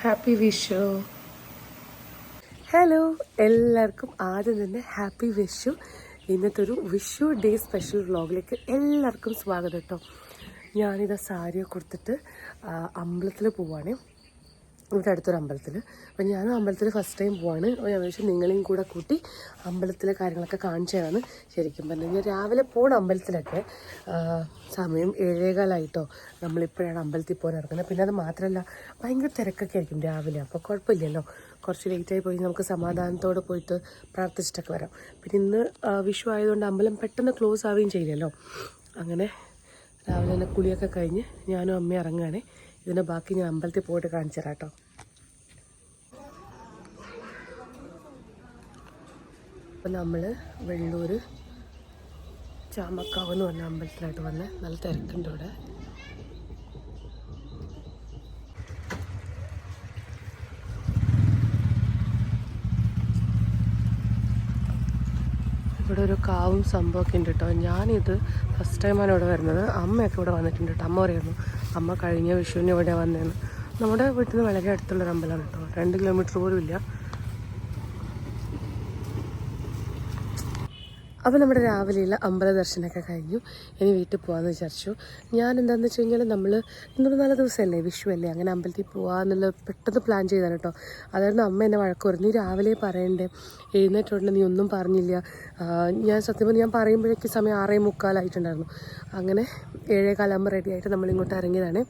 Happy Vishu. Hello, എല്ലാവർക്കും ആദ്യം തന്നെ ഹാപ്പി വിഷു. ഇന്നത്തെ ഒരു വിഷു ഡേ സ്പെഷ്യൽ വ്ളോഗിലേക്ക് എല്ലാവർക്കും സ്വാഗതം കേട്ടോ. ഞാനിതാ സാരിയൊക്കെ കൊടുത്തിട്ട് അമ്പലത്തിൽ പോവാണ്. ഇവിടെ അടുത്തൊരു അമ്പലത്തിൽ. അപ്പം ഞാനും അമ്പലത്തിൽ ഫസ്റ്റ് ടൈം പോവാണ്. ഞാൻ വിചാരിച്ചു നിങ്ങളെയും കൂടെ കൂട്ടി അമ്പലത്തിലെ കാര്യങ്ങളൊക്കെ കാണിച്ചതാണ്. ശരിക്കും പറഞ്ഞു കഴിഞ്ഞാൽ രാവിലെ പോകണം അമ്പലത്തിലൊക്കെ. സമയം 7:15 നമ്മളിപ്പോഴാണ് അമ്പലത്തിൽ പോകാൻ ഇറങ്ങുന്നത്. പിന്നെ അത് മാത്രമല്ല ഭയങ്കര തിരക്കൊക്കെ ആയിരിക്കും രാവിലെ. അപ്പോൾ കുഴപ്പമില്ലല്ലോ, കുറച്ച് ലേറ്റായി പോയി നമുക്ക് സമാധാനത്തോടെ പോയിട്ട് പ്രാർത്ഥിച്ചിട്ടൊക്കെ വരാം. പിന്നെ ഇന്ന് വിഷു ആയതുകൊണ്ട് അമ്പലം പെട്ടെന്ന് ക്ലോസ് ആവുകയും ചെയ്യില്ലല്ലോ. അങ്ങനെ രാവിലെ തന്നെ കുളിയൊക്കെ കഴിഞ്ഞ് ഞാനും അമ്മയും ഇറങ്ങുകയാണേ. ഇതിൻ്റെ ബാക്കി ഞാൻ അമ്പലത്തിൽ പോയിട്ട് കാണിച്ചു തരാം കേട്ടോ. അപ്പം നമ്മൾ വെള്ളൂർ ചാമക്കാവ് എന്ന് പറഞ്ഞ അമ്പലത്തിലായിട്ട് വന്ന് നല്ല തിരക്കുണ്ട് ഇവിടെ. ഇവിടെ ഒരു കാവും സംഭവമൊക്കെ ഉണ്ട് കേട്ടോ. ഞാനിത് ഫസ്റ്റ് ടൈമാണ് ഇവിടെ വരുന്നത്. അമ്മയൊക്കെ ഇവിടെ വന്നിട്ടുണ്ട് കേട്ടോ. അമ്മ പറയുന്നു അമ്മ കഴിഞ്ഞ വിഷുവിന് ഇവിടെ വന്നതെന്ന്. നമ്മുടെ വീട്ടിൽ നിന്ന് വളരെ അടുത്തുള്ളൊരു അമ്പലമാണ് കേട്ടോ. 2 കിലോമീറ്റർ പോലും ഇല്ല. അപ്പോൾ നമ്മുടെ രാവിലെയുള്ള അമ്പല ദർശനമൊക്കെ കഴിഞ്ഞു. ഇനി വീട്ടിൽ പോകാമെന്ന് വിചാരിച്ചു. ഞാൻ എന്താണെന്ന് വെച്ച് കഴിഞ്ഞാൽ നമ്മൾ ഇന്നൊരു നല്ല ദിവസമല്ലേ, വിഷു അല്ലേ, അങ്ങനെ അമ്പലത്തിൽ പോകാമെന്നുള്ള പെട്ടെന്ന് പ്ലാൻ ചെയ്താണ് കേട്ടോ. അതായിരുന്നു അമ്മ എന്നെ വഴക്ക് പറഞ്ഞു, നീ രാവിലെ പറയണ്ടേ, എഴുന്നേറ്റുകൊണ്ട് നീ ഒന്നും പറഞ്ഞില്ല. ഞാൻ സത്യം പറഞ്ഞാൽ ഞാൻ പറയുമ്പോഴേക്ക് സമയം 6:45 അങ്ങനെ 7:15 റെഡി ആയിട്ട് നമ്മളിങ്ങോട്ട് ഇറങ്ങിയതാണ്.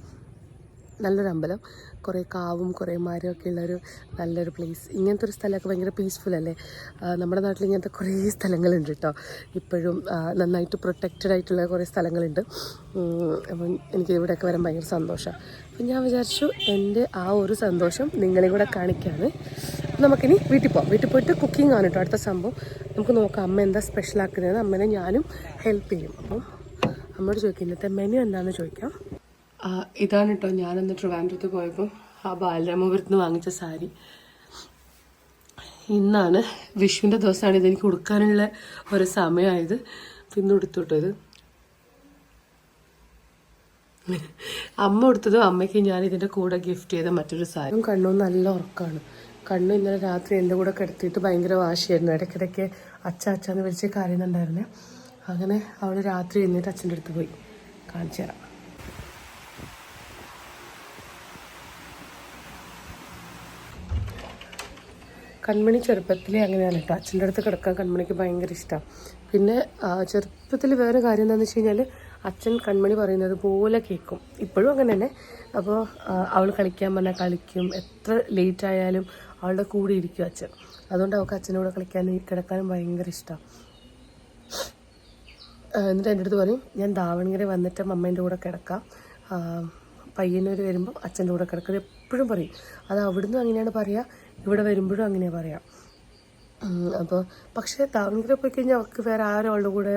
നല്ലൊരു അമ്പലം, കുറേ കാവും കുറേ മരമൊക്കെ ഉള്ളൊരു നല്ലൊരു പ്ലേസ്. ഇങ്ങനത്തെ ഒരു സ്ഥലമൊക്കെ ഭയങ്കര പീസ്ഫുൾ അല്ലേ. നമ്മുടെ നാട്ടിൽ ഇങ്ങനത്തെ കുറേ സ്ഥലങ്ങളുണ്ട് കേട്ടോ. ഇപ്പോഴും നന്നായിട്ട് പ്രൊട്ടക്റ്റഡ് ആയിട്ടുള്ള കുറേ സ്ഥലങ്ങളുണ്ട്. അപ്പം എനിക്ക് ഇവിടെയൊക്കെ വരാൻ ഭയങ്കര സന്തോഷമാണ്. അപ്പം ഞാൻ വിചാരിച്ചു എൻ്റെ ആ ഒരു സന്തോഷം നിങ്ങളെയും കൂടെ കാണിക്കുകയാണ്. നമുക്കിനി വീട്ടിൽ പോകാം. വീട്ടിൽ പോയിട്ട് കുക്കിംഗ് ആണ് കേട്ടോ അടുത്ത സംഭവം. നമുക്ക് നോക്കാം അമ്മ എന്താ സ്പെഷ്യലാക്കുന്നതെന്ന്. അമ്മേനെ ഞാനും ഹെൽപ്പ് ചെയ്യും. അപ്പം അമ്മയോട് ചോദിക്കാം ഇന്നത്തെ മെനു എന്താണെന്ന് ചോദിക്കാം. ഇതാണ് കേട്ടോ ഞാനെന്ന് ട്രിവാൻഡ്രത്ത് പോയപ്പം ആ ബാലരാമപുരത്ത് നിന്ന് വാങ്ങിച്ച സാരി. ഇന്നാണ് വിഷുവിൻ്റെ ദിവസമാണ് ഇതെനിക്ക് ഉടുക്കാനുള്ള ഒരു സമയമായത്. പിന്നെ ഉടുത്തുവിട്ടത് അമ്മ ഉടുത്തതും അമ്മയ്ക്ക് ഞാൻ ഇതിൻ്റെ കൂടെ ഗിഫ്റ്റ് ചെയ്ത മറ്റൊരു സാരി. കണ്ണും നല്ല ഉറക്കമാണ്. കണ്ണു ഇന്നലെ രാത്രി എൻ്റെ കൂടെ കിടത്തിയിട്ട് ഭയങ്കര വാശിയായിരുന്നു. ഇടയ്ക്കിടയ്ക്ക് അച്ഛന്ന് വിളിച്ച് കരയുന്നുണ്ടായിരുന്നേ. അങ്ങനെ അവൾ രാത്രി എഴുന്നേറ്റ് അച്ഛൻ്റെ അടുത്ത് പോയി. കാണിച്ചു തരാം. കൺമണി ചെറുപ്പത്തിലേ അങ്ങനെയാണ് കേട്ടോ. അച്ഛൻ്റെ അടുത്ത് കിടക്കാൻ കൺമണിക്ക് ഭയങ്കര ഇഷ്ടമാണ്. പിന്നെ ചെറുപ്പത്തിൽ വേറെ കാര്യം എന്താണെന്ന് വെച്ച് കഴിഞ്ഞാൽ അച്ഛൻ കൺമണി പറയുന്നത് പോലെ കേൾക്കും. ഇപ്പോഴും അങ്ങനെ തന്നെ. അപ്പോൾ അവൾ കളിക്കാൻ പറഞ്ഞാൽ കളിക്കും. എത്ര ലേറ്റ് ആയാലും അവളുടെ കൂടെ ഇരിക്കും അച്ഛൻ. അതുകൊണ്ട് അവൾക്ക് അച്ഛൻ്റെ കൂടെ കളിക്കാനും കിടക്കാനും ഭയങ്കര ഇഷ്ടമാണ്. എന്നിട്ട് എൻ്റെ അടുത്ത് പറയും ഞാൻ ദാവണഗിരി വന്നിട്ട് അമ്മേൻ്റെ കൂടെ കിടക്കാം, പയ്യന്നൂർ വരുമ്പോൾ അച്ഛൻ്റെ കൂടെ കിടക്കുന്നത് എപ്പോഴും പറയും. അത് അവിടുന്ന് അങ്ങനെയാണ് പറയുക, ഇവിടെ വരുമ്പോഴും അങ്ങനെയാണ് പറയാം. അപ്പോൾ പക്ഷേ ദാവണഗിരി പോയി കഴിഞ്ഞാൽ അവൾക്ക് വേറെ ആരും അവളുടെ കൂടെ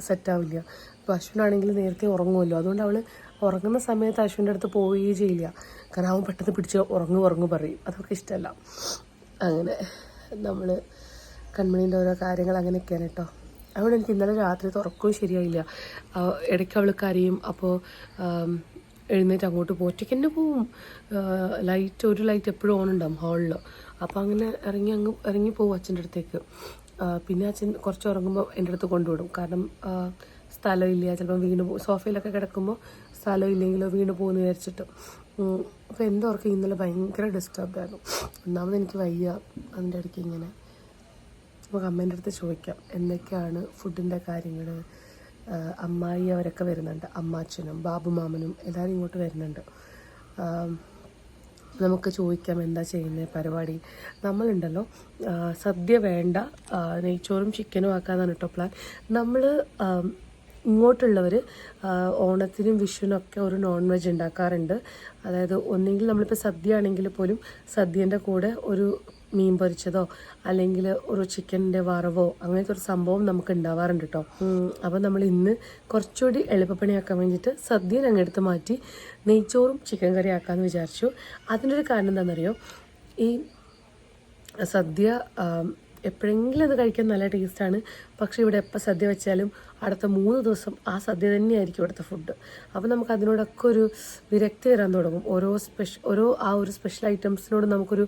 സെറ്റാവില്ല. ഇപ്പോൾ അശ്വിനാണെങ്കിൽ നേരത്തെ ഉറങ്ങുമല്ലോ. അതുകൊണ്ട് അവൾ ഉറങ്ങുന്ന സമയത്ത് അശ്വിൻ്റെ അടുത്ത് പോവുകയേ ചെയ്യില്ല. കാരണം അവൻ പെട്ടെന്ന് പിടിച്ച് ഉറങ്ങു പറയും. അതൊക്കെ ഇഷ്ടമല്ല. അങ്ങനെ നമ്മൾ കൺമണീൻ്റെ ഓരോ കാര്യങ്ങൾ അങ്ങനെയൊക്കെയാണ് കേട്ടോ. അതുകൊണ്ട് എനിക്ക് ഇന്നലെ രാത്രി ഉറക്കവും ശരിയായില്ല. ഇടയ്ക്ക് അവൾ കരയും. അപ്പോൾ എഴുന്നേറ്റ് അങ്ങോട്ട് പോകും. ഒറ്റയ്ക്ക് തന്നെ പോവും. ഒരു ലൈറ്റ് എപ്പോഴും ഓൺ ഉണ്ടാവും ഹാളിൽ. അപ്പോൾ അങ്ങനെ ഇറങ്ങി പോകും അച്ഛൻ്റെ അടുത്തേക്ക്. പിന്നെ അച്ഛൻ കുറച്ച് ഉറങ്ങുമ്പോൾ എൻ്റെ അടുത്ത് കൊണ്ടുവിടും. കാരണം സ്ഥലമില്ല, ചിലപ്പോൾ വീണ് പോകും. സോഫയിലൊക്കെ കിടക്കുമ്പോൾ സ്ഥലമില്ലെങ്കിലോ വീണ് പോകുമെന്ന് വിചാരിച്ചിട്ട്. അപ്പോൾ എൻ്റെ ഉറക്കം ഇന്നലെ ഭയങ്കര ഡിസ്റ്റർബായിരുന്നു. ഒന്നാമത് എനിക്ക് വയ്യ. അതിൻ്റെ ഇടയ്ക്ക് ഇങ്ങനെ നമുക്ക് അമ്മേൻ്റെ അടുത്ത് ചോദിക്കാം എന്തൊക്കെയാണ് ഫുഡിൻ്റെ കാര്യങ്ങൾ. അമ്മായി അവരൊക്കെ വരുന്നുണ്ട്. അമ്മാച്ചനും ബാബുമാമനും എല്ലാവരും ഇങ്ങോട്ട് വരുന്നുണ്ട്. നമുക്ക് ചോദിക്കാം എന്താ ചെയ്യുന്നത് പരിപാടി. നമ്മളുണ്ടല്ലോ സദ്യ വേണ്ട, നെയ്ച്ചോറും ചിക്കനും ആക്കാന്നാണ് കേട്ടോ പ്ലാൻ. നമ്മൾ ഇങ്ങോട്ടുള്ളവർ ഓണത്തിനും വിഷുവിനൊക്കെ ഒരു നോൺ വെജ് ഉണ്ടാക്കാറുണ്ട്. അതായത് ഒന്നെങ്കിൽ നമ്മളിപ്പോൾ സദ്യ ആണെങ്കിൽ പോലും സദ്യേൻ്റെ കൂടെ ഒരു മീൻ പൊരിച്ചതോ അല്ലെങ്കിൽ ഒരു ചിക്കൻ്റെ വറവോ അങ്ങനത്തെ ഒരു സംഭവം നമുക്ക് ഉണ്ടാവാറുണ്ട് കേട്ടോ. അപ്പോൾ നമ്മൾ ഇന്ന് കുറച്ചുകൂടി എളുപ്പപ്പണിയാക്കാൻ വേണ്ടിയിട്ട് സദ്യ ഞങ്ങൾ എടുത്ത് മാറ്റി നെയ്ച്ചോറും ചിക്കൻ കറി ആക്കാമെന്ന് വിചാരിച്ചു. അതിൻ്റെ ഒരു കാരണം എന്താണെന്നറിയോ, ഈ സദ്യ എപ്പോഴെങ്കിലും അത് കഴിക്കാൻ നല്ല ടേസ്റ്റാണ്. പക്ഷേ ഇവിടെ എപ്പോൾ സദ്യ വെച്ചാലും അടുത്ത 3 ദിവസം ആ സദ്യ തന്നെയായിരിക്കും ഇവിടുത്തെ ഫുഡ്. അപ്പോൾ നമുക്ക് അതിനോടൊക്കെ ഒരു വിരക്തി വരാൻ തുടങ്ങും. ഓരോ ആ ഒരു സ്പെഷ്യൽ ഐറ്റംസിനോട് നമുക്കൊരു,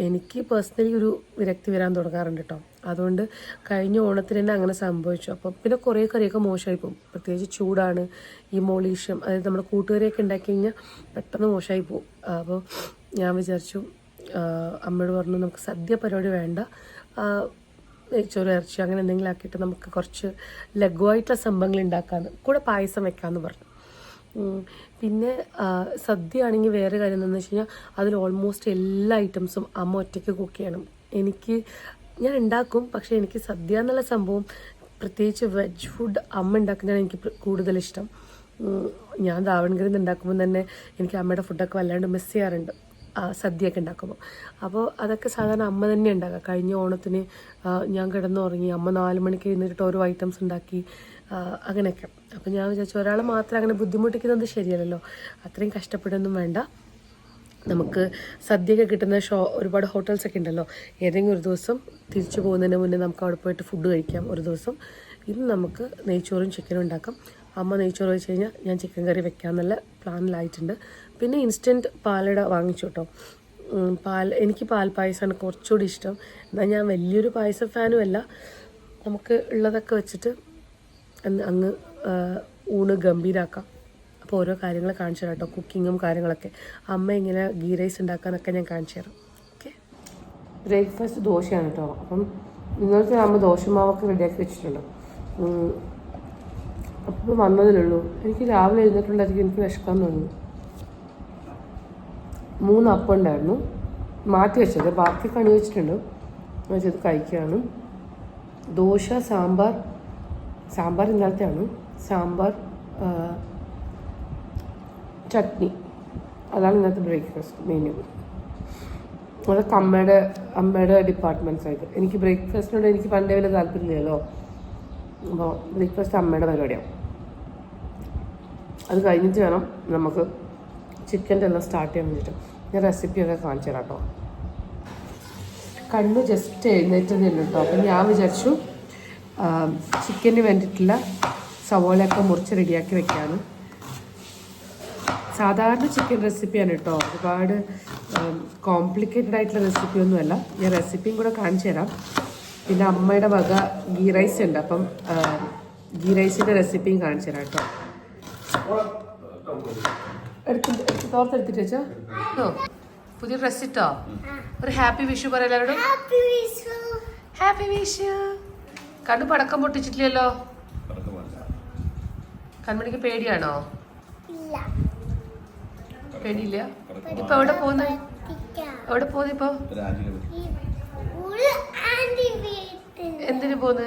എനിക്ക് പേഴ്സണലി ഒരു വിരക്തി വരാൻ തുടങ്ങാറുണ്ട് കേട്ടോ. അതുകൊണ്ട് കഴിഞ്ഞ ഓണത്തിന് തന്നെ അങ്ങനെ സംഭവിച്ചു. അപ്പം പിന്നെ കുറേ കറിയൊക്കെ മോശമായി പോകും. പ്രത്യേകിച്ച് ചൂടാണ്, ഈ മോളീഷ്യം, അതായത് നമ്മുടെ കൂട്ടുകറിയൊക്കെ ഉണ്ടാക്കി കഴിഞ്ഞാൽ പെട്ടെന്ന് മോശമായി പോകും. അപ്പോൾ ഞാൻ വിചാരിച്ചു, അമ്മയോട് പറഞ്ഞു നമുക്ക് സദ്യ പരിപാടി വേണ്ട, നെയ്ച്ചോറ് ഇറച്ചി അങ്ങനെ എന്തെങ്കിലും ആക്കിയിട്ട് നമുക്ക് കുറച്ച് ലഘുവായിട്ടുള്ള സംഭവങ്ങൾ ഉണ്ടാക്കാമെന്ന്, കൂടെ പായസം വെക്കാമെന്ന് പറഞ്ഞു. പിന്നെ സദ്യ ആണെങ്കിൽ വേറെ കാര്യം എന്താണെന്ന് വെച്ച് കഴിഞ്ഞാൽ അതിൽ ഓൾമോസ്റ്റ് എല്ലാ ഐറ്റംസും അമ്മ ഒറ്റയ്ക്ക് കുക്ക് ചെയ്യണം. ഞാൻ ഉണ്ടാക്കും, പക്ഷേ എനിക്ക് സദ്യ എന്നുള്ള സംഭവം, പ്രത്യേകിച്ച് വെജ് ഫുഡ് അമ്മ ഉണ്ടാക്കുന്നതാണ് എനിക്ക് കൂടുതലിഷ്ടം. ഞാൻ ദാവൺഗറിയിൽ നിന്ന് ഉണ്ടാക്കുമ്പോൾ തന്നെ എനിക്ക് അമ്മയുടെ ഫുഡൊക്കെ വല്ലാണ്ട് മിസ് ചെയ്യാറുണ്ട്, സദ്യയൊക്കെ ഉണ്ടാക്കുമ്പോൾ. അപ്പോൾ അതൊക്കെ സാധാരണ അമ്മ തന്നെ ഉണ്ടാക്കുക. കഴിഞ്ഞ ഓണത്തിന് ഞാൻ കിടന്നുറങ്ങി, അമ്മ 4 മണിക്ക് എഴുന്നേറ്റിട്ട് ഓരോ ഐറ്റംസ് ഉണ്ടാക്കി, അങ്ങനെയൊക്കെ. അപ്പോൾ ഞാൻ വിചാരിച്ചു ഒരാൾ മാത്രം അങ്ങനെ ബുദ്ധിമുട്ടിക്കുന്നത് ശരിയല്ലല്ലോ, അത്രയും കഷ്ടപ്പെടുകയൊന്നും വേണ്ട. നമുക്ക് സദ്യയൊക്കെ കിട്ടുന്ന ഒരുപാട് ഹോട്ടൽസൊക്കെ ഉണ്ടല്ലോ, ഏതെങ്കിലും ഒരു ദിവസം തിരിച്ചു പോകുന്നതിന് മുന്നേ നമുക്ക് അവിടെ പോയിട്ട് ഫുഡ് കഴിക്കാം ഒരു ദിവസം. ഇന്ന് നമുക്ക് നെയ്ച്ചോറും ചിക്കനും ഉണ്ടാക്കാം. അമ്മ നെയ്ച്ചോറ് വെച്ച് കഴിഞ്ഞാൽ ഞാൻ ചിക്കൻ കറി വെക്കാമെന്നുള്ള പ്ലാനിലായിട്ടുണ്ട്. പിന്നെ ഇൻസ്റ്റൻറ്റ് പാലട വാങ്ങിച്ചു കേട്ടോ. എനിക്ക് പാൽ പായസമാണ് കുറച്ചുകൂടി ഇഷ്ടം. എന്നാൽ ഞാൻ വലിയൊരു പായസ ഫാനും അല്ല. നമുക്ക് ഉള്ളതൊക്കെ വെച്ചിട്ട് അങ്ങ് ഊണ് ഗംഭീരാക്കാം. അപ്പോൾ ഓരോ കാര്യങ്ങൾ കാണിച്ചു തരാം കേട്ടോ, കുക്കിങ്ങും കാര്യങ്ങളൊക്കെ. അമ്മ ഇങ്ങനെ ഗീ റൈസ് ഉണ്ടാക്കാനൊക്കെ ഞാൻ കാണിച്ചു തരാം. ഓക്കെ, ബ്രേക്ക്ഫാസ്റ്റ് ദോശയാണ് കേട്ടോ. അപ്പം ഇന്നലത്തെ അമ്മ ദോശമാവൊക്കെ റെഡിയാക്കി വെച്ചിട്ടുണ്ട്. അപ്പം വന്നതിലുള്ളൂ. എനിക്ക് രാവിലെ എഴുന്നേറ്റുണ്ടായിരിക്കും എനിക്ക് വിശക്കാൻ തുടങ്ങി. 3 അപ്പം ഉണ്ടായിരുന്നു, മാറ്റി വെച്ചത്, ബാക്കി കണി വെച്ചിട്ടുണ്ട്, വെച്ചത് കഴിക്കുകയാണ്. ദോശ, സാമ്പാർ ഇന്നലത്തെയാണ്, സാമ്പാർ, ചട്നി, അതാണ് ഇന്നത്തെ ബ്രേക്ക്ഫാസ്റ്റ് മെനു. അതൊക്കെ അമ്മയുടെ ഡിപ്പാർട്ട്മെൻറ്റ്സ് ആയിട്ട്. എനിക്ക് ബ്രേക്ക്ഫാസ്റ്റിനോട് എനിക്ക് പണ്ടേ വലിയ താല്പര്യമില്ലല്ലോ. അപ്പോൾ ബ്രേക്ക്ഫാസ്റ്റ് അമ്മയുടെ പരിപാടിയാവും. അത് കഴിഞ്ഞിട്ട് വേണം നമുക്ക് ചിക്കൻ്റെ എല്ലാം സ്റ്റാർട്ട് ചെയ്യാൻ വേണ്ടിയിട്ട്. ഞാൻ റെസിപ്പിയൊക്കെ കാണിച്ചു തരാം കേട്ടോ. കണ്ണു ജസ്റ്റ് എഴുന്നേറ്റതേ ഉള്ളൂ കേട്ടോ. അപ്പം ഞാൻ വിചാരിച്ചു ചിക്കന് വേണ്ടിയിട്ടുള്ള സവോളയൊക്കെ മുറിച്ച് റെഡിയാക്കി വെക്കാമെന്ന്. സാധാരണ ചിക്കൻ റെസിപ്പിയാണ് കേട്ടോ, ഒരുപാട് കോംപ്ലിക്കേറ്റഡ് ആയിട്ടുള്ള റെസിപ്പിയൊന്നുമല്ല. ഞാൻ റെസിപ്പിയും കൂടെ കാണിച്ചു തരാം. പിന്നെ അമ്മയുടെ വക ഗീ റൈസ് ഉണ്ട്, അപ്പം ഗീ റൈസിൻ്റെ റെസിപ്പിയും കാണിച്ചു തരാം കേട്ടോ. തോർത്തെടുത്തിട്ട് വെച്ചോ. പുതിയ ഡ്രസ് ഇട്ടോ. ഒരു ഹാപ്പി വിഷു പറ എല്ലാവരോടും. ഹാപ്പി വിഷു. കണ്ണു പടക്കം പൊട്ടിച്ചിട്ടില്ലല്ലോ. കൺമണിക്ക് പേടിയാണോ? പേടിയില്ല. ഇപ്പൊ എവിടെ പോകുന്നു? ഇപ്പൊ എന്തിനു പോന്ന്?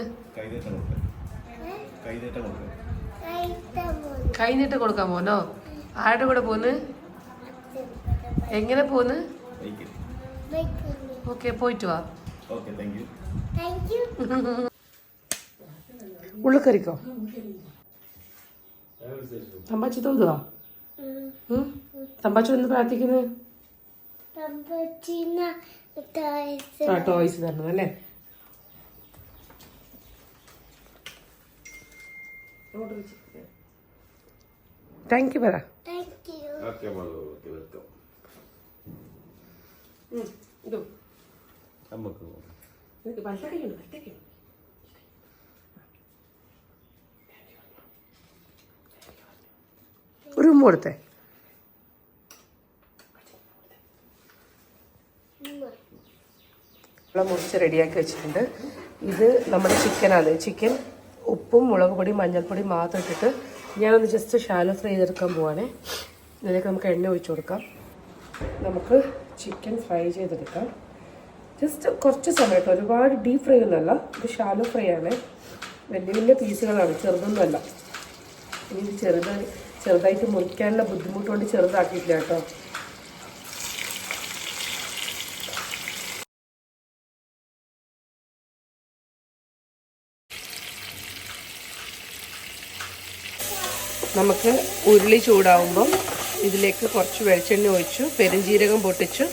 കൈനീട്ട് കൊടുക്കാൻ പോന്നോ? ആരുടെ കൂടെ പോന്ന്? എങ്ങനെ പോന്ന്? ഓക്കെ, പോയിട്ട് വാ. ഉള്ളിക്കറിക്കോ? തമ്പാച്ചി തോന്നുവാ? തമ്പാച്ചി ഒന്ന് പ്രാർത്ഥിക്കുന്നത് ടോയ്സ് തരണം അല്ലേ? താങ്ക് യു പറ. ഒരു ഉമ്മ കൊടുത്തേ. മുറിച്ച് റെഡിയാക്കി വെച്ചിട്ടുണ്ട്. ഇത് നമ്മുടെ ചിക്കനാണ്. ചിക്കൻ ഉപ്പും മുളക് പൊടി മഞ്ഞൾപ്പൊടി മാത്രം ഇട്ടിട്ട് ഞാനൊന്ന് ജസ്റ്റ് ഷാലോ ഫ്രൈ ചെയ്തെടുക്കാൻ പോവാണേ. ഇതിലേക്ക് നമുക്ക് എണ്ണ ഒഴിച്ചു കൊടുക്കാം. നമുക്ക് ചിക്കൻ ഫ്രൈ ചെയ്തെടുക്കാം. ജസ്റ്റ് കുറച്ച് സമയത്ത്, ഒരുപാട് ഡീപ്പ് ഫ്രൈ ഒന്നുമല്ല, ഇത് ഷാലോ ഫ്രൈ ആണ്. വലിയ വലിയ പീസുകളാണ്, ചെറുതൊന്നുമല്ല. ഇനി ഇത് ചെറുതായിട്ട് മുറിക്കാനുള്ള ബുദ്ധിമുട്ടുകൊണ്ട് ചെറുതാക്കിയിട്ടില്ല കേട്ടോ. നമുക്ക് ഉരുളി ചൂടാവുമ്പം ഇതിലേക്ക് കുറച്ച് വെളിച്ചെണ്ണ ഒഴിച്ചു പെരുംജീരകം പൊട്ടിച്ച്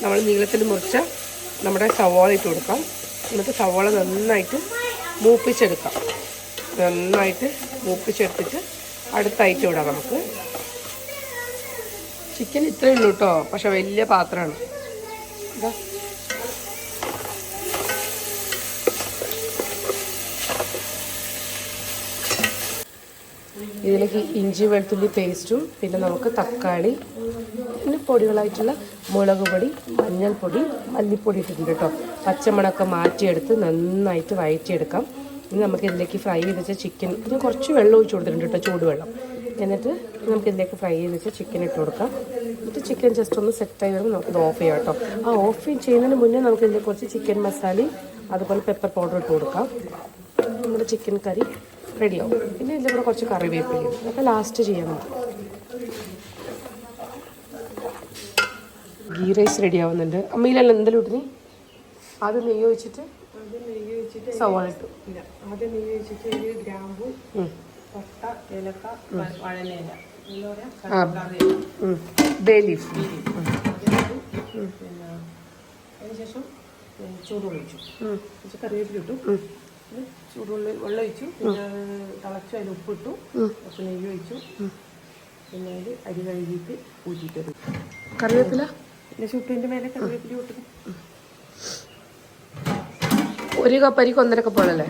നമ്മൾ നീളത്തിൽ മുറിച്ച നമ്മുടെ സവാള ഇട്ട് കൊടുക്കാം. എന്നിട്ട് സവോള നന്നായിട്ട് മൂപ്പിച്ചെടുക്കാം. നന്നായിട്ട് മൂപ്പിച്ചെടുത്തിട്ട് അടുത്ത ഐറ്റം ഇടാം നമുക്ക്. ചിക്കൻ ഇത്രയേ ഉള്ളൂ കേട്ടോ, പക്ഷെ വലിയ പാത്രമാണ്. ഇതാ ഇതിലേക്ക് ഇഞ്ചി വെളുത്തുള്ളി പേസ്റ്റും പിന്നെ നമുക്ക് തക്കാളി പിന്നെ പൊടികളായിട്ടുള്ള മുളക് പൊടി, മഞ്ഞൾപ്പൊടി, മല്ലിപ്പൊടി ഇട്ടിട്ടുണ്ട് കേട്ടോ. പച്ചമുളകൊക്കെ മാറ്റിയെടുത്ത് നന്നായിട്ട് വഴറ്റിയെടുക്കാം. ഇനി നമുക്ക് ഇതിലേക്ക് ഫ്രൈ ചെയ്ത് വെച്ച ചിക്കൻ, ഞാൻ കുറച്ച് വെള്ളം ഒഴിച്ച് കൊടുത്തിട്ടുണ്ട് കേട്ടോ, ചൂടുവെള്ളം. എന്നിട്ട് നമുക്ക് ഇതിലേക്ക് ഫ്രൈ ചെയ്ത് വെച്ച ചിക്കൻ ഇട്ട് കൊടുക്കാം. എന്നിട്ട് ചിക്കൻ ജസ്റ്റ് ഒന്ന് സെറ്റായി വരുമ്പോൾ നമുക്കിത് ഓഫ് ചെയ്യാം കേട്ടോ. ആ ഓഫ് ചെയ്യുന്നതിന് മുന്നേ നമുക്ക് ഇതിലേക്ക് കുറച്ച് ചിക്കൻ മസാലയും അതുപോലെ പെപ്പർ പൗഡർ ഇട്ട് കൊടുക്കാം. നമ്മുടെ ചിക്കൻ കറി റെഡിയാവും. പിന്നെ ഇതിൻ്റെ കൂടെ കുറച്ച് കറിവേപ്പിലയും അപ്പോൾ ലാസ്റ്റ് ചെയ്യാൻ മതി. ഗീ റൈസ് റെഡി ആവുന്നുണ്ട്. അമ്മയിലല്ല എന്തെങ്കിലും ഇട്ടിനി ആദ്യം നെയ്യ് ഒഴിച്ചിട്ട് സവാള ഇട്ടു. ആദ്യം നെയ്യ് ഒഴിച്ചിട്ട് ഗ്രാമ്പു, പട്ട, ഏലക്ക, വഴനയില, ബേ ലീഫ്, പിന്നെ അതിനുശേഷം ചൂടുവെള്ളം ഒഴിച്ചു, കറിവേപ്പില ഇട്ടു, ചൂടുവെള്ളം ഒഴിച്ചു, പിന്നെ തിളച്ചു അതിൽ ഉപ്പിട്ടു, കുറച്ച് നെയ്യ് ഒഴിച്ചു, പിന്നെ അതിൽ അരി കഴുകിയിട്ട് ഊറ്റിയിട്ടത് കറിവേപ്പില പിന്നെ ചുട്ടിൻ്റെ മേലെ കറിവേപ്പില ഇട്ടു. ഒരു കപ്പ് അരിക്ക് 1.5 കപ്പ് വെള്ളമല്ലേ?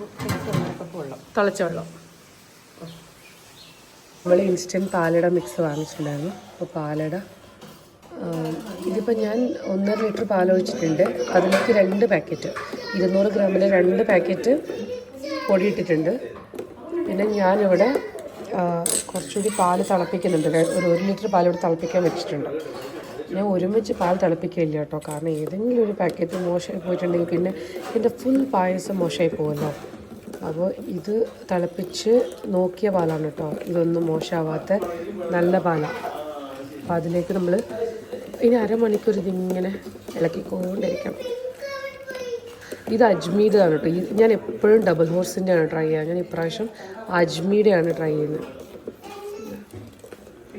1.5 കപ്പ് വെള്ളം, തിളച്ച വെള്ളം. നമ്മൾ ഇൻസ്റ്റൻറ്റ് പാലട മിക്സ് വാങ്ങിച്ചിട്ടുണ്ടായിരുന്നു. അപ്പോൾ പാലട ഇതിപ്പോൾ ഞാൻ 1.5 ലിറ്റർ പാലൊഴിച്ചിട്ടുണ്ട്. അതിലേക്ക് 2 പാക്കറ്റ് 200 ഗ്രാമിൻ്റെ 2 പാക്കറ്റ് പൊടി ഇട്ടിട്ടുണ്ട്. പിന്നെ ഞാനിവിടെ കുറച്ചുകൂടി പാൽ തിളപ്പിക്കുന്നുണ്ട്. ഒരു 1 ലിറ്റർ പാലിവിടെ തിളപ്പിക്കാൻ വെച്ചിട്ടുണ്ട്. ഞാൻ ഒരുമിച്ച് പാൽ തിളപ്പിക്കില്ല കേട്ടോ, കാരണം ഏതെങ്കിലും ഒരു പാക്കറ്റ് മോശമായി പോയിട്ടുണ്ടെങ്കിൽ പിന്നെ എൻ്റെ ഫുൾ പായസം മോശമായി പോകുമല്ലോ. അപ്പോൾ ഇത് തിളപ്പിച്ച് നോക്കിയ പാലാണ് കേട്ടോ, ഇതൊന്നും മോശമാവാത്ത നല്ല പാലാണ്. അപ്പോൾ അതിലേക്ക് നമ്മൾ ഇനി അരമണിക്കൂർ ഇതിങ്ങനെ ഇളക്കിക്കൊണ്ടിരിക്കണം. ഇത് അജ്മീഡാണ് കേട്ടോ. ഞാൻ എപ്പോഴും ഡബിൾ ഹോഴ്സിൻ്റെയാണ് ട്രൈ ചെയ്യുക. ഞാൻ ഇപ്രാവശ്യം അജ്മീഡയാണ് ട്രൈ ചെയ്യുന്നത്.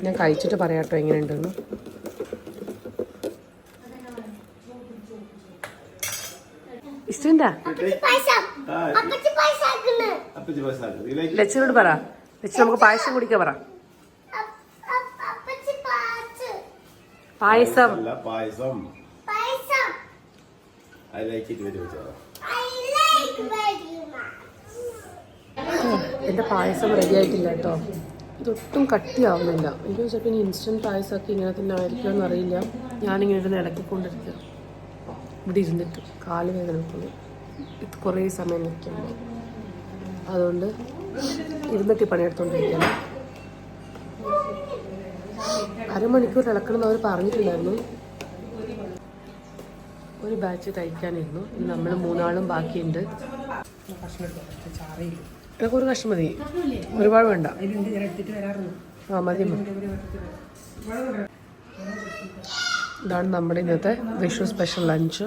ഞാൻ കഴിച്ചിട്ട് പറയാം കേട്ടോ എങ്ങനെയുണ്ടെന്ന്. ഇഷ്ടണ്ടാ ലച്ചനോട് പറ. ലച്ച നമുക്ക് പായസം കുടിക്കാൻ പറ. പായസം എൻ്റെ പായസം റെഡി ആയിട്ടില്ല കേട്ടോ. ഇതൊട്ടും കട്ടിയാവുന്നില്ല. എനിക്ക് ചിലപ്പോൾ ഇനി ഇൻസ്റ്റൻറ്റ് പായസമൊക്കെ ഇങ്ങനെ തന്നെ ആയിരിക്കുമോ എന്നറിയില്ല. ഞാനിങ്ങനെ ഇരുന്ന് ഇളക്കിക്കൊണ്ടിരിക്കുക. ഇവിടെ ഇരുന്നിട്ട് കാല് വേദന നിൽക്കുന്നു. ഇത് കുറേ സമയം നിൽക്കുമ്പോൾ അതുകൊണ്ട് ഇരുന്നിട്ട് പണിയെടുത്തുകൊണ്ടിരിക്കണം. അരമണിക്കൂർ ഇളക്കണമെന്ന് അവർ പറഞ്ഞിട്ടുണ്ടായിരുന്നു. ഒരു ബാച്ച് തയ്ക്കാനിരുന്നു. ഇന്ന് നമ്മൾ 3 ആളും ബാക്കിയുണ്ട്. ഇതൊക്കെ ഒരു കഷ്ണം മതി, ഒരുപാട് വേണ്ട. ആ മതി. ഇതാണ് നമ്മുടെ ഇന്നത്തെ വിഷു സ്പെഷ്യൽ ലഞ്ച്.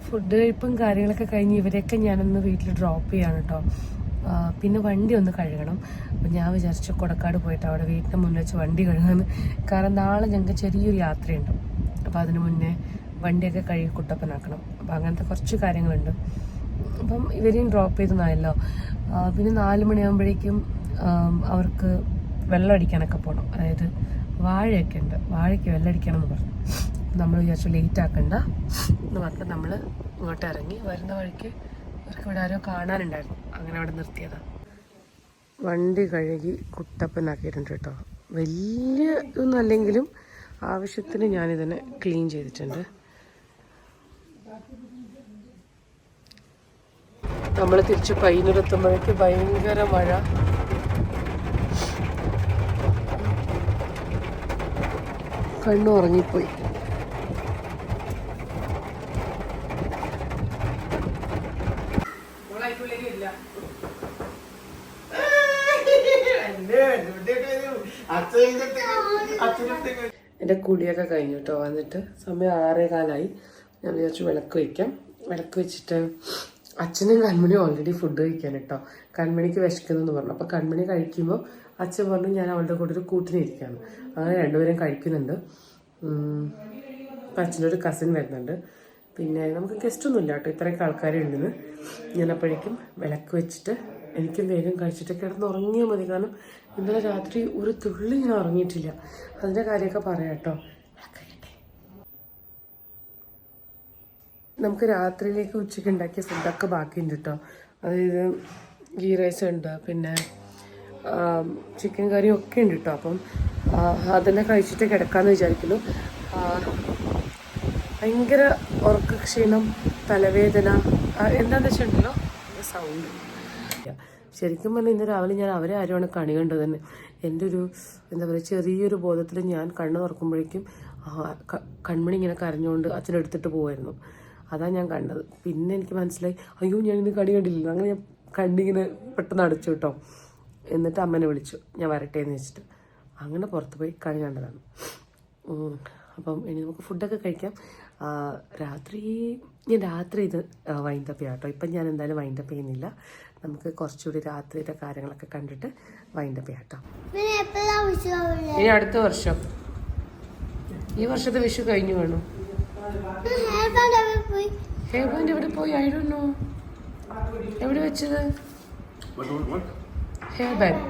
ഫുഡ് കഴിപ്പും കാര്യങ്ങളൊക്കെ കഴിഞ്ഞ് ഇവരെയൊക്കെ ഞാനൊന്ന് വീട്ടിൽ ഡ്രോപ്പ് ചെയ്യാണ് കേട്ടോ. പിന്നെ വണ്ടി ഒന്ന് കഴുകണം. അപ്പം ഞാൻ വിചാരിച്ചു കൊടക്കാട് പോയിട്ട് അവിടെ വീട്ടിൻ്റെ മുന്നിൽ വെച്ച് വണ്ടി കഴുകാന്ന്. കാരണം നാളെ ഞങ്ങൾക്ക് ചെറിയൊരു യാത്രയുണ്ട്. അപ്പോൾ അതിന് മുന്നേ വണ്ടിയൊക്കെ കഴുകി കുട്ടപ്പനാക്കണം. അപ്പം അങ്ങനത്തെ കുറച്ച് കാര്യങ്ങളുണ്ട്. അപ്പം ഇവരെയും ഡ്രോപ്പ് ചെയ്തെന്നായല്ലോ. പിന്നെ 4 മണിയാകുമ്പോഴേക്കും അവർക്ക് വെള്ളം അടിക്കാനൊക്കെ പോകണം. അതായത് വാഴയൊക്കെ ഉണ്ട്, വാഴയ്ക്ക് വെള്ളം അടിക്കണം എന്ന് പറഞ്ഞു. നമ്മൾ വിചാരിച്ചു ലേറ്റ് ആക്കണ്ട എന്ന് പറഞ്ഞിട്ട് നമ്മൾ ഇങ്ങോട്ട് ഇറങ്ങി. വരുന്ന വഴിക്ക് അവർക്ക് ഇവിടെ ആരോ കാണാനുണ്ടായിരുന്നു, അങ്ങനെ അവിടെ നിർത്തിയതാണ്. വണ്ടി കഴുകി കുട്ടപ്പനാക്കിയിട്ടുണ്ട് കേട്ടോ. വലിയ ഇതൊന്നും അല്ലെങ്കിലും ആവശ്യത്തിന് ഞാനിതിനെ ക്ലീൻ ചെയ്തിട്ടുണ്ട്. നമ്മൾ തിരിച്ച് പയ്യന്നൂരെത്തുമ്പോഴേക്ക് ഭയങ്കര മഴ. കണ്ണു ഉറങ്ങിപ്പോയി. എൻ്റെ കുടിയൊക്കെ കഴിഞ്ഞു കേട്ടോ. വന്നിട്ട് സമയം 6:15. ഞാൻ വിചാരിച്ചു വിളക്ക് വയ്ക്കാം. വിളക്ക് വെച്ചിട്ട് അച്ഛനും കൺമണിയും ഓൾറെഡി ഫുഡ് കഴിക്കാൻ കേട്ടോ. കൺമണിക്ക് വിശക്കുന്നെന്ന് പറഞ്ഞു. അപ്പോൾ കൺമണി കഴിക്കുമ്പോൾ അച്ഛൻ പറഞ്ഞു ഞാൻ അവളുടെ കൂടെ ഒരു കൂട്ടിനിരിക്കുകയാണ്. അങ്ങനെ രണ്ടുപേരും കഴിക്കുന്നുണ്ട്. അപ്പം അച്ഛൻ്റെ ഒരു കസിൻ വരുന്നുണ്ട്. പിന്നെ നമുക്ക് ഗസ്റ്റൊന്നും ഇല്ല കേട്ടോ, ഇത്രയൊക്കെ ആൾക്കാരുണ്ടെന്ന്. ഞാൻ അപ്പോഴേക്കും വിളക്ക് വെച്ചിട്ട് എനിക്കും വേഗം കഴിച്ചിട്ട് കിടന്ന് ഉറങ്ങിയാൽ മതി. കാരണം ഇന്നലെ രാത്രി ഒരു തുള്ളി ഞാൻ ഉറങ്ങിയിട്ടില്ല. അതിൻ്റെ കാര്യമൊക്കെ പറയാം കേട്ടോ. നമുക്ക് രാത്രിയിലേക്ക് ഉച്ചയ്ക്ക് ഉണ്ടാക്കിയ ഫുഡൊക്കെ ബാക്കിയുണ്ട് കേട്ടോ. അതായത് ഗീ റൈസ് ഉണ്ട്, പിന്നെ ചിക്കൻ കറിയും ഒക്കെ ഉണ്ട് കേട്ടോ. അപ്പം അതെല്ലാം കഴിച്ചിട്ട് കിടക്കാമെന്ന് വിചാരിക്കുന്നു. ഭയങ്കര ഉറക്ക ക്ഷീണം, തലവേദന, എന്താണെന്ന് വെച്ചിട്ടുണ്ടല്ലോ സൗണ്ട്. ശരിക്കും പറഞ്ഞാൽ ഇന്ന് രാവിലെ ഞാൻ അവരെ ആരുമാണ് കണി കണ്ടത് തന്നെ. എൻ്റെ ഒരു എന്താ പറയുക ചെറിയൊരു ബോധത്തിൽ ഞാൻ കണ്ണ് തുറക്കുമ്പോഴേക്കും കൺമണി ഇങ്ങനെ കരഞ്ഞുകൊണ്ട് അച്ഛനെടുത്തിട്ട് പോകുമായിരുന്നു. അതാണ് ഞാൻ കണ്ടത്. പിന്നെ എനിക്ക് മനസ്സിലായി, അയ്യോ ഞാൻ ഇന്ന് കണി കണ്ടില്ല. അങ്ങനെ ഞാൻ കണ്ണിങ്ങനെ പെട്ടെന്ന് അടച്ചു കേട്ടോ. എന്നിട്ട് അമ്മനെ വിളിച്ചു, ഞാൻ വരട്ടെ എന്ന് വെച്ചിട്ട്. അങ്ങനെ പുറത്ത് പോയി കണി കണ്ടതാണ്. അപ്പം ഇനി നമുക്ക് ഫുഡൊക്കെ കഴിക്കാം. ഞാൻ രാത്രി ഇത് വൈൻഡപ്പ് ചെയ്യാം കേട്ടോ. ഇപ്പം ഞാൻ എന്തായാലും വൈൻഡപ്പ് ചെയ്യുന്നില്ല. നമുക്ക് കുറച്ചുകൂടി രാത്രിയുടെ കാര്യങ്ങളൊക്കെ കണ്ടിട്ട് വൈൻഡപ്പ് ചെയ്യാം കേട്ടോ. ഇനി അടുത്ത വർഷം, ഈ വർഷത്തെ വിഷു കഴിഞ്ഞു വേണം. ഹെയർ ബാൻഡ് എവിടെ പോയി? I don't know. എവിടെ വെച്ചത് ഹെയർ ബാൻഡ്?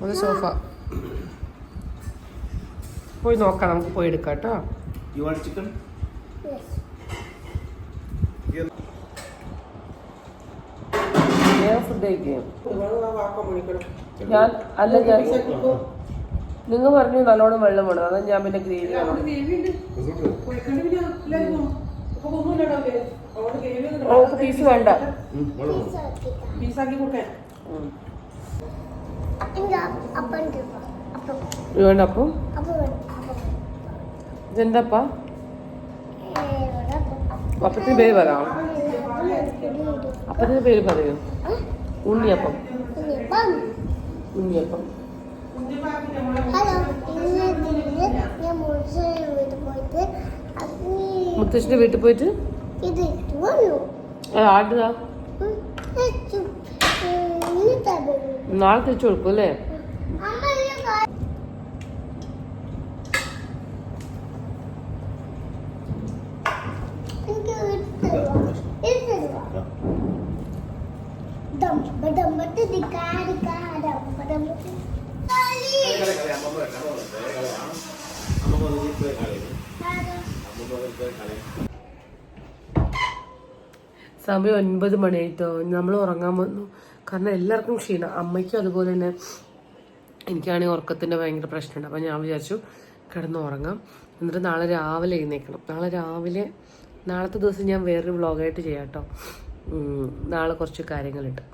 ഒന്ന് സോഫ പോയി നോക്കാം, നമുക്ക് പോയി എടുക്കാം കേട്ടോ. ഫുഡ് കഴിക്കുകയും ഞാൻ നിങ്ങൾ പറഞ്ഞു നല്ലോണം വെള്ളം വേണം, അതാ ഞാൻ പിന്നെ ഗ്രേവി വേണം. പീസ് വേണ്ട, പീസാക്കി കൊടുക്കാൻ വേണ്ട. അപ്പം ഇതെന്താപ്പാ? അപ്പത്തിന് പേര് പറയാം. അപ്പത്തിന് പേര് പറയൂ. ഉണ്ണിയപ്പം. ഉണ്ണിയപ്പം. മുത്തശ്ശിന്റെ വീട്ടിൽ പോയിട്ട് ആടുക നാളെ തിരിച്ചു കൊടുക്കും അല്ലേ? സമയം 9 മണിയായിട്ടോ. നമ്മൾ ഉറങ്ങാൻ വന്നു. കാരണം എല്ലാവർക്കും ക്ഷീണം, അമ്മയ്ക്കും അതുപോലെ തന്നെ. എനിക്കാണെങ്കിൽ ഉറക്കത്തിൻ്റെ ഭയങ്കര പ്രശ്നമുണ്ട്. അപ്പം ഞാൻ വിചാരിച്ചു കിടന്ന് ഉറങ്ങാം, എന്നിട്ട് നാളെ രാവിലെ എഴുന്നേക്കണം. നാളത്തെ ദിവസം ഞാൻ വേറൊരു വ്ളോഗായിട്ട് ചെയ്യാം കേട്ടോ. നാളെ കുറച്ച് കാര്യങ്ങളുണ്ട്,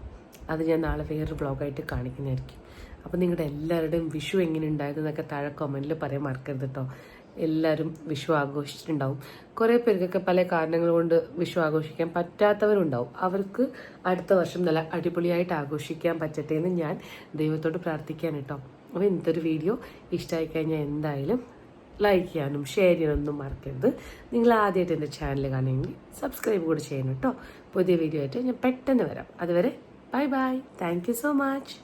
അത് ഞാൻ നാളെ വേറൊരു വ്ളോഗായിട്ട് കാണിക്കുന്നതായിരിക്കും. അപ്പം നിങ്ങളുടെ എല്ലാവരുടെയും വിഷു എങ്ങനെ ഉണ്ടായതെന്നൊക്കെ താഴെ കമൻറ്റിൽ പറയാൻ മറക്കരുത് കേട്ടോ. എല്ലാവരും വിഷു ആഘോഷിച്ചിട്ടുണ്ടാവും. കുറേ പേർക്കൊക്കെ പല കാരണങ്ങൾ കൊണ്ട് വിഷു ആഘോഷിക്കാൻ പറ്റാത്തവരുണ്ടാവും. അവർക്ക് അടുത്ത വർഷം നല്ല അടിപൊളിയായിട്ട് ആഘോഷിക്കാൻ പറ്റട്ടെ എന്ന് ഞാൻ ദൈവത്തോട് പ്രാർത്ഥിക്കാൻ കേട്ടോ. അപ്പോൾ ഇന്നത്തെ ഒരു വീഡിയോ ഇഷ്ടമായി കഴിഞ്ഞാൽ എന്തായാലും ലൈക്ക് ചെയ്യാനും ഷെയർ ചെയ്യാനൊന്നും മറക്കരുത്. നിങ്ങൾ ആദ്യമായിട്ട് എൻ്റെ ചാനൽ കാണുമെങ്കിൽ സബ്സ്ക്രൈബ് കൂടെ ചെയ്യണം കേട്ടോ. പുതിയ വീഡിയോ ആയിട്ട് ഞാൻ പെട്ടെന്ന് വരാം. അതുവരെ bye bye. Thank you so much.